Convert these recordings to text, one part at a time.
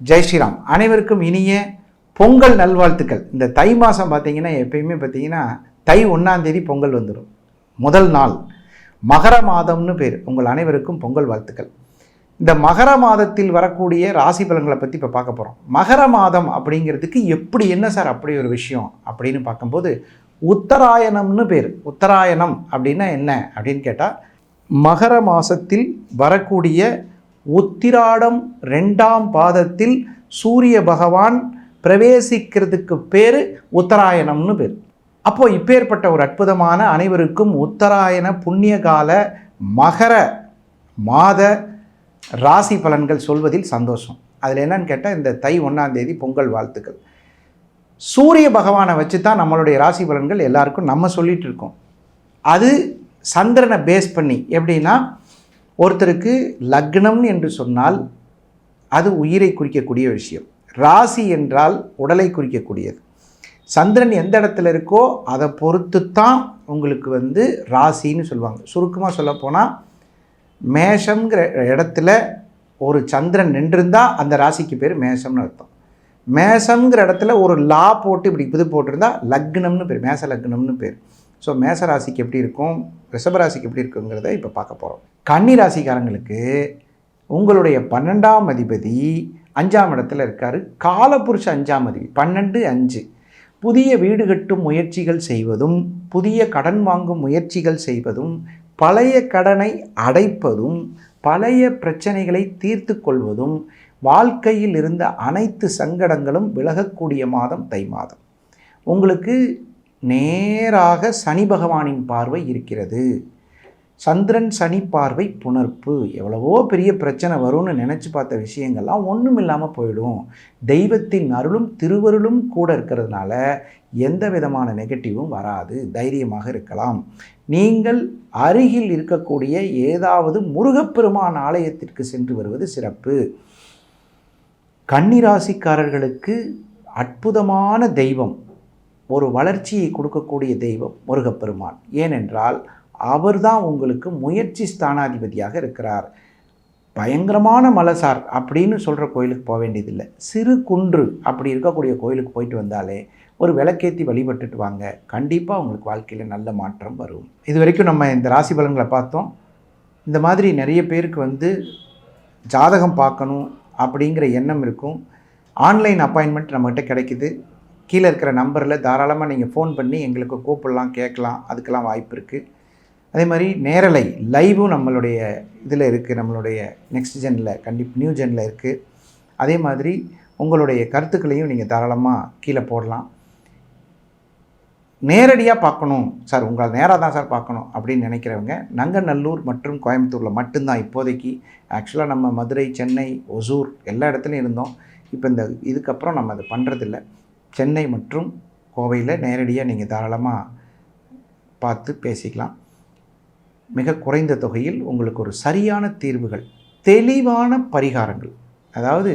ஜெய் ஸ்ரீராம். அனைவருக்கும் இனிய பொங்கல் நல்வாழ்த்துக்கள். இந்த தை மாதம் பார்த்தீங்கன்னா எப்பயுமே பார்த்தீங்கன்னா தை 1ஆம் தேதி பொங்கல் வந்துடும். முதல் நாள் மகர மாதம்னு பேர். உங்கள் அனைவருக்கும் பொங்கல் வாழ்த்துக்கள். இந்த மகர மாதத்தில் வரக்கூடிய ராசி பலன்களை பற்றி இப்போ பார்க்க போகிறோம். மகர மாதம் அப்படிங்கிறதுக்கு எப்படி என்ன சார் அப்படி ஒரு விஷயம் அப்படின்னு பார்க்கும்போது உத்தராயணம்னு பேர். உத்தராயணம் அப்படின்னா என்ன அப்படின்னு கேட்டால் மகர மாதத்தில் வரக்கூடிய உத்திராடம் 2ஆம் பாதத்தில் சூரிய பகவான் பிரவேசிக்கிறதுக்கு பேர் உத்தராயணம்னு பேர். அப்போது இப்பேற்பட்ட ஒரு அற்புதமான அனைவருக்கும் உத்தராயண புண்ணியகால மகர மாத ராசி பலன்கள் சொல்வதில் சந்தோஷம். அதில் என்னன்னு கேட்டால் இந்த தை 1ஆம் தேதி பொங்கல் வாழ்த்துக்கள். சூரிய பகவானை வச்சு தான் நம்மளுடைய ராசி பலன்கள் எல்லாருக்கும் நம்ம சொல்லிகிட்டு இருக்கோம். அது சந்திரனை பேஸ் பண்ணி எப்படின்னா ஒருத்தருக்கு லக்னம் என்று சொன்னால் அது உயிரை குறிக்கக்கூடிய விஷயம். ராசி என்றால் உடலை குறிக்கக்கூடியது. சந்திரன் எந்த இடத்துல இருக்கோ அதை பொறுத்து தான் உங்களுக்கு ராசின்னு சொல்லுவாங்க. சுருக்கமாக சொல்லப்போனால் மேஷங்கிற இடத்துல ஒரு சந்திரன் நின்றிருந்தால் அந்த ராசிக்கு பேர் மேஷம்னு அர்த்தம். மேஷங்கிற இடத்துல ஒரு லா போட்டு இப்படி இது போட்டிருந்தா லக்னம்னு பேர், மேஷ லக்னம்னு பேர். ஸோ மேஷ ராசிக்கு எப்படி இருக்கும், ரிஷபராசிக்கு எப்படி இருக்குங்கிறத இப்போ பார்க்க போகிறோம். கன்னி ராசிக்காரங்களுக்கு உங்களுடைய 12ஆம் அதிபதி 5ஆம் இடத்துல இருக்கார். காலபுருஷ 5ஆம் அதிபதி 12-5. புதிய வீடு கட்டும் முயற்சிகள் செய்வதும், புதிய கடன் வாங்கும் முயற்சிகள் செய்வதும், பழைய கடனை அடைப்பதும், பழைய பிரச்சனைகளை தீர்த்து கொள்வதும், வாழ்க்கையில் இருந்த அனைத்து சங்கடங்களும் விலகக்கூடிய மாதம் தை மாதம். உங்களுக்கு நேராக சனி பகவானின் பார்வை இருக்கிறது. சந்திரன் சனி பார்வை புணர்ப்பு. எவ்வளவோ பெரிய பிரச்சனை வரும்னு நினச்சி பார்த்த விஷயங்கள்லாம் ஒன்றும் இல்லாமல் போயிடும். தெய்வத்தின் அருளும் திருவருளும் கூட இருக்கிறதுனால எந்த விதமான நெகட்டிவும் வராது. தைரியமாக இருக்கலாம். நீங்கள் அருகில் இருக்கக்கூடிய ஏதாவது முருகப்பெருமான் ஆலயத்திற்கு சென்று வருவது சிறப்பு. கன்னிராசிக்காரர்களுக்கு அற்புதமான தெய்வம், ஒரு வளர்ச்சியை கொடுக்கக்கூடிய தெய்வம் முருகப்பெருமான். ஏனென்றால் அவர்தான் உங்களுக்கு முயற்சி ஸ்தானாதிபதியாக இருக்கிறார். பயங்கரமான மலைசார் அப்படின்னு சொல்கிற கோயிலுக்கு போக வேண்டியதில்லை. சிறு குன்று அப்படி இருக்கக்கூடிய கோயிலுக்கு போயிட்டு வந்தாலே ஒரு விளக்கேற்றி வழிபட்டுட்டு வாங்க. கண்டிப்பாக உங்களுக்கு வாழ்க்கையில் நல்ல மாற்றம் வரும். இது வரைக்கும் நம்ம இந்த ராசி பலன்களை பார்த்தோம். இந்த மாதிரி நிறைய பேருக்கு ஜாதகம் பார்க்கணும் அப்படிங்கிற எண்ணம் இருக்கும். ஆன்லைன் அப்பாயின்மெண்ட் நம்மகிட்ட கிடைக்குது. கீழே இருக்கிற நம்பரில் தாராளமாக நீங்கள் ஃபோன் பண்ணி எங்களுக்கு கூப்பிடலாம், கேட்கலாம். அதுக்கெல்லாம் வாய்ப்பு இருக்குது. அதே மாதிரி நேரலை லைவும் நம்மளுடைய இதில் இருக்குது. நம்மளுடைய நெக்ஸ்ட் ஜெனில் நியூ ஜெனில் இருக்குது. அதே மாதிரி உங்களுடைய கருத்துக்களையும் நீங்கள் தாராளமாக கீழே போடலாம். நேரடியாக பார்க்கணும் சார், உங்களை நேராக தான் சார் பார்க்கணும் அப்படின்னு நினைக்கிறவங்க நங்கநல்லூர் மற்றும் கோயம்புத்தூரில் மட்டும்தான் இப்போதைக்கு. ஆக்சுவலாக நம்ம மதுரை, சென்னை, ஒசூர் எல்லா இடத்துலையும் இருந்தோம். இப்போ இதுக்கப்புறம் நம்ம அதை பண்ணுறதில்ல. சென்னை மற்றும் கோவையில் நேரடியாக நீங்கள் தாராளமாக பார்த்து பேசிக்கலாம். மிக குறைந்த தொகையில் உங்களுக்கு ஒரு சரியான தீர்வுகள், தெளிவான பரிகாரங்கள், அதாவது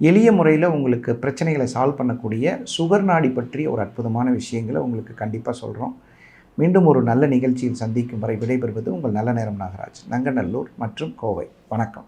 எளிய முறையில் உங்களுக்கு பிரச்சனைகளை சால்வ் பண்ணக்கூடிய சுகர் நாடி பற்றிய ஒரு அற்புதமான விஷயங்களை உங்களுக்கு கண்டிப்பாக சொல்கிறோம். மீண்டும் ஒரு நல்ல நிகழ்ச்சியில் சந்திக்கும் வரை விடைபெறுவது உங்கள் நல்ல நேரம் நாகராஜ், நங்கநல்லூர் மற்றும் கோவை. வணக்கம்.